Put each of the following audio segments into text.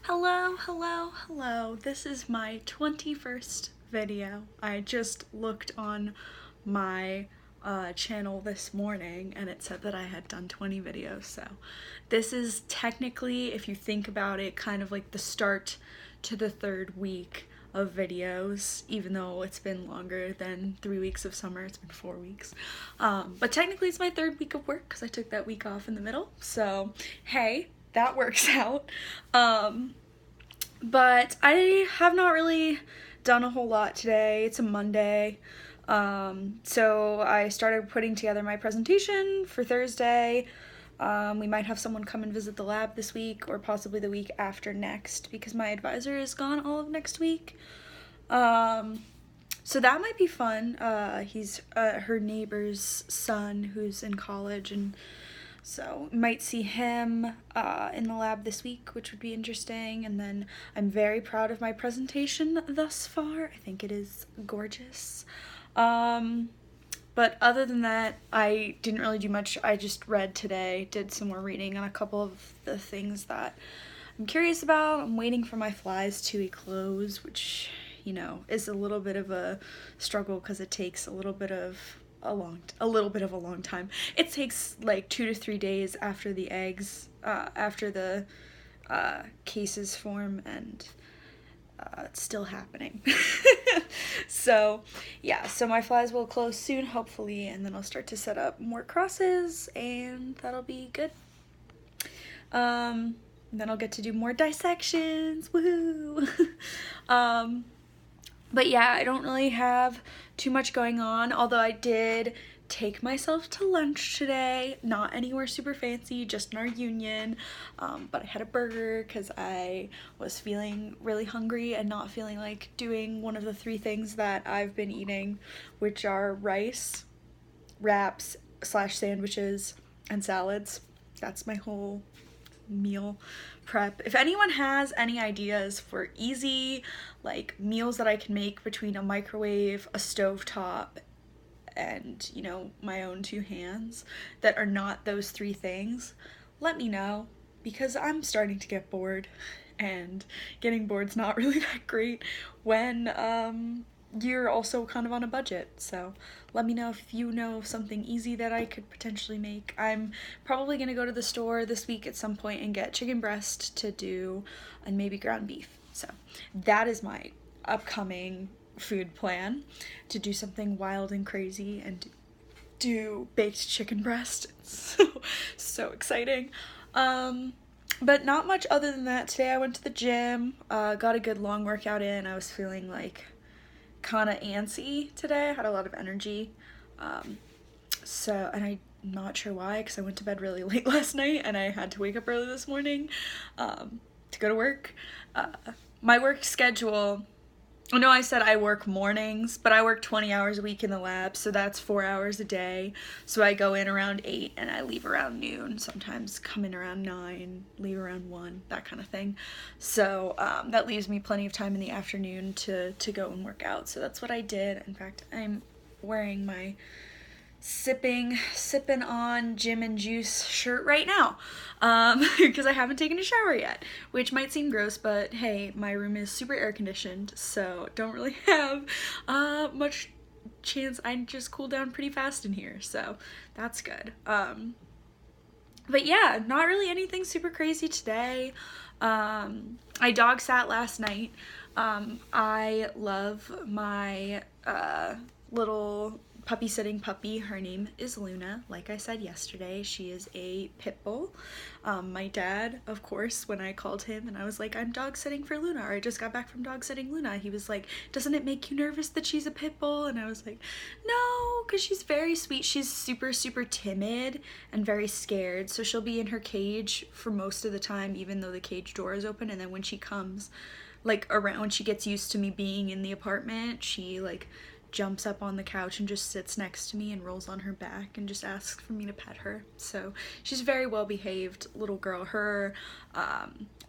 Hello. This is my 21st video. I just looked on my channel this morning and it said that I had done 20 videos. So this is technically, if you think about it, kind of like the start to the third week of videos, even though it's been longer than 3 weeks of summer. It's been 4 weeks. But technically it's my third week of work because I took that week off in the middle. So hey, that works out. But I have not really done a whole lot today. It's a Monday. So I started putting together my presentation for Thursday. We might have someone come and visit the lab this week or possibly the week after next because my advisor is gone all of next week. So that might be fun. He's her neighbor's son who's in college, and so might see him in the lab this week, which would be interesting. And then I'm very proud of my presentation thus far. I think it is gorgeous. But other than that, I didn't really do much. I just read today, did some more reading on a couple of the things that I'm curious about. I'm waiting for my flies to eclose, which, you know, is a little bit of a struggle because it takes a little bit of a long time. It takes like 2 to 3 days after the eggs, after the cases form, and it's still happening. So yeah, so my flies will close soon, hopefully, and then I'll start to set up more crosses, and that'll be good. Then I'll get to do more dissections. Woohoo! But yeah, I don't really have too much going on, although I did take myself to lunch today. Not anywhere super fancy, just in our union. But I had a burger because I was feeling really hungry and not feeling like doing one of the 3 things that I've been eating, which are rice, wraps / sandwiches, and salads. That's my whole meal prep. If anyone has any ideas for easy like meals that I can make between a microwave, a stovetop, and, you know, my own 2 hands that are not those 3 things, let me know, because I'm starting to get bored, and getting bored's not really that great when you're also kind of on a budget. So let me know if you know something easy that I could potentially make. I'm probably gonna go to the store this week at some point and get chicken breast to do, and maybe ground beef. So that is my upcoming food plan, to do something wild and crazy and do baked chicken breast. It's so exciting. But not much other than that. Today I went to the gym, got a good long workout in. I was feeling like kind of antsy today. I had a lot of energy. And I'm not sure why, because I went to bed really late last night and I had to wake up early this morning to go to work. My work schedule, I know I said I work mornings, but I work 20 hours a week in the lab, so that's 4 hours a day. So I go in around 8 and I leave around noon, sometimes come in around 9, leave around 1, that kind of thing. So that leaves me plenty of time in the afternoon to go and work out. So that's what I did. In fact, I'm wearing my sipping on gym and juice shirt right now because I haven't taken a shower yet, which might seem gross, but hey, my room is super air conditioned, so don't really have much chance. I just cool down pretty fast in here, so that's good. But yeah, not really anything super crazy today. I dog sat last night. I love my little puppy sitting puppy. Her name is Luna. Like I said yesterday, she is a pit bull. My dad, of course, when I called him and I was like, I'm dog sitting for Luna, or I just got back from dog sitting Luna, he was like, doesn't it make you nervous that she's a pit bull? And I was like, no, because she's very sweet. She's super timid and very scared, so she'll be in her cage for most of the time, even though the cage door is open. And then when she comes like around, when she gets used to me being in the apartment, she like jumps up on the couch and just sits next to me and rolls on her back and just asks for me to pet her. So she's a very well behaved little girl. Her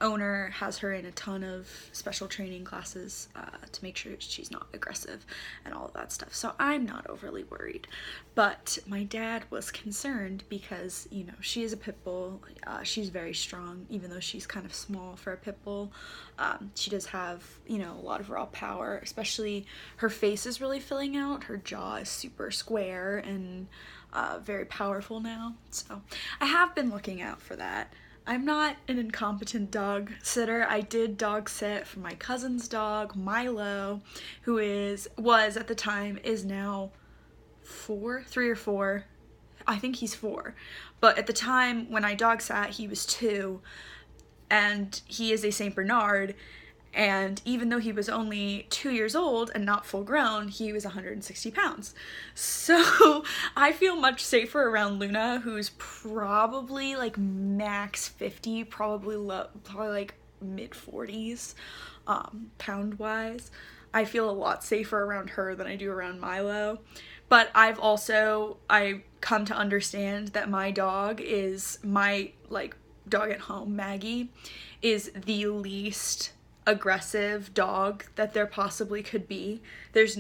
owner has her in a ton of special training classes to make sure she's not aggressive and all of that stuff. So I'm not overly worried. But my dad was concerned because, you know, she is a pit bull. She's very strong, even though she's kind of small for a pit bull. She does have, you know, a lot of raw power, especially her face is really filling out. Her jaw is super square and very powerful now. So I have been looking out for that. I'm not an incompetent dog sitter. I did dog sit for my cousin's dog, Milo, who was at the time, is now 3 or 4. I think he's 4. But at the time when I dog sat, he was 2, and he is a Saint Bernard. And even though he was only 2 years old and not full grown, he was 160 pounds. So I feel much safer around Luna, who's probably like max 50, probably like mid 40s, pound wise. I feel a lot safer around her than I do around Milo. But I come to understand that my dog dog at home, Maggie, is the least aggressive dog that there possibly could be. There's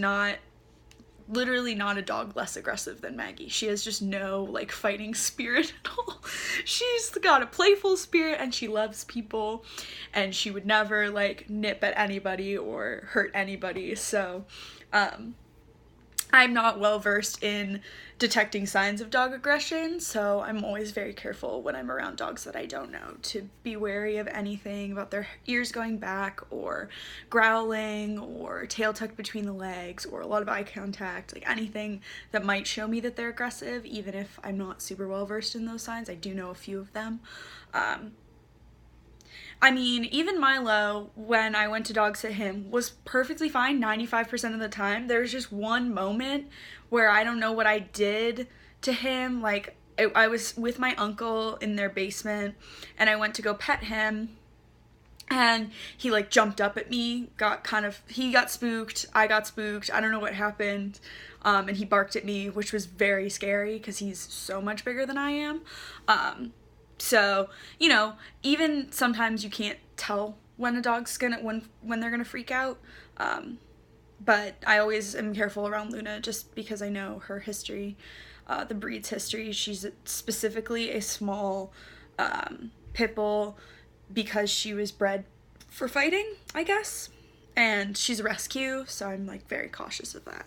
literally not a dog less aggressive than Maggie. She has just no like fighting spirit at all. She's got a playful spirit and she loves people, and she would never like nip at anybody or hurt anybody. So I'm not well versed in detecting signs of dog aggression, so I'm always very careful when I'm around dogs that I don't know to be wary of anything about their ears going back or growling or tail tucked between the legs or a lot of eye contact, like anything that might show me that they're aggressive. Even if I'm not super well versed in those signs, I do know a few of them. I mean, even Milo, when I went to dog sit him, was perfectly fine 95% of the time. There was just one moment where I don't know what I did to him. Like, I was with my uncle in their basement, and I went to go pet him, and he, like, jumped up at me, he got spooked, I got spooked, I don't know what happened, and he barked at me, which was very scary, because he's so much bigger than I am. So, you know, even sometimes you can't tell when a dog's when they're gonna freak out. But I always am careful around Luna just because I know her history, the breed's history. She's specifically a small pit bull because she was bred for fighting, I guess. And she's a rescue, so I'm like very cautious of that.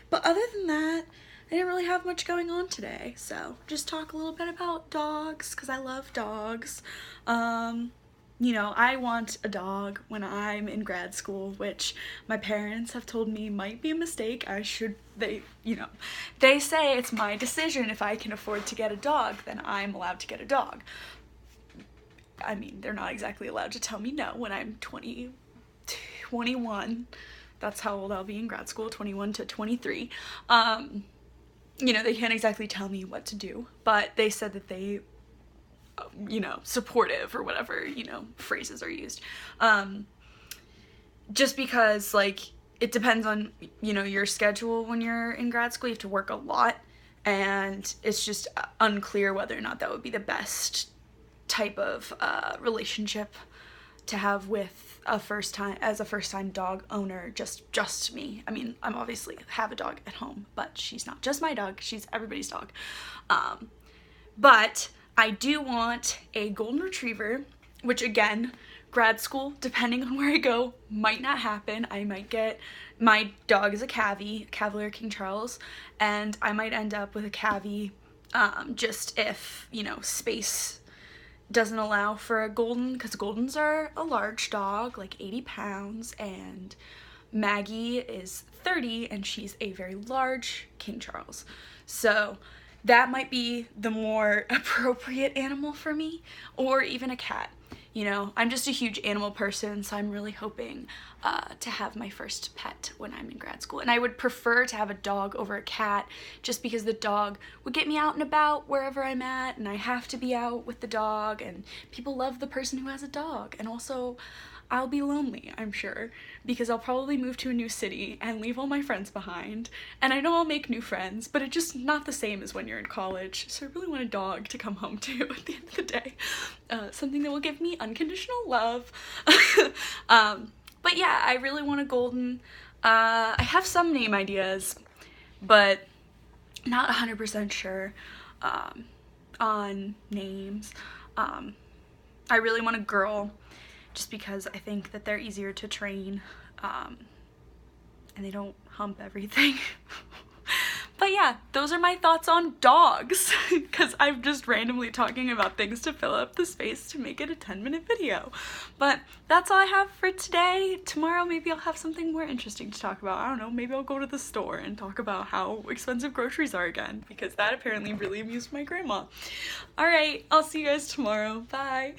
But other than that, I didn't really have much going on today, so just talk a little bit about dogs, because I love dogs. You know, I want a dog when I'm in grad school, which my parents have told me might be a mistake. They say it's my decision. If I can afford to get a dog, then I'm allowed to get a dog. I mean, they're not exactly allowed to tell me no when I'm 21. That's how old I'll be in grad school, 21 to 23. You know, they can't exactly tell me what to do, but they said that they, you know, supportive or whatever, you know, phrases are used. Just because, like, it depends on, you know, your schedule when you're in grad school. You have to work a lot, and it's just unclear whether or not that would be the best type of relationship to have with a first time dog owner, just me. I mean, I'm obviously have a dog at home, but she's not just my dog, she's everybody's dog. But I do want a golden retriever, which again, grad school, depending on where I go, might not happen. I might get, my dog is a Cavalier King Charles, and I might end up with a Cavy, just if, you know, space doesn't allow for a golden, because goldens are a large dog, like 80 pounds, and Maggie is 30, and she's a very large King Charles. So that might be the more appropriate animal for me, or even a cat. You know, I'm just a huge animal person, so I'm really hoping to have my first pet when I'm in grad school. And I would prefer to have a dog over a cat, just because the dog would get me out and about wherever I'm at, and I have to be out with the dog, and people love the person who has a dog. And also, I'll be lonely, I'm sure, because I'll probably move to a new city and leave all my friends behind. And I know I'll make new friends, but it's just not the same as when you're in college. So I really want a dog to come home to at the end of the day. Something that will give me unconditional love. But yeah, I really want a golden. I have some name ideas, but not 100% sure on names. I really want a girl just because I think that they're easier to train and they don't hump everything. But yeah, those are my thoughts on dogs because I'm just randomly talking about things to fill up the space to make it a 10-minute video. But that's all I have for today. Tomorrow maybe I'll have something more interesting to talk about. I don't know, maybe I'll go to the store and talk about how expensive groceries are again because that apparently really amused my grandma. Alright, I'll see you guys tomorrow. Bye!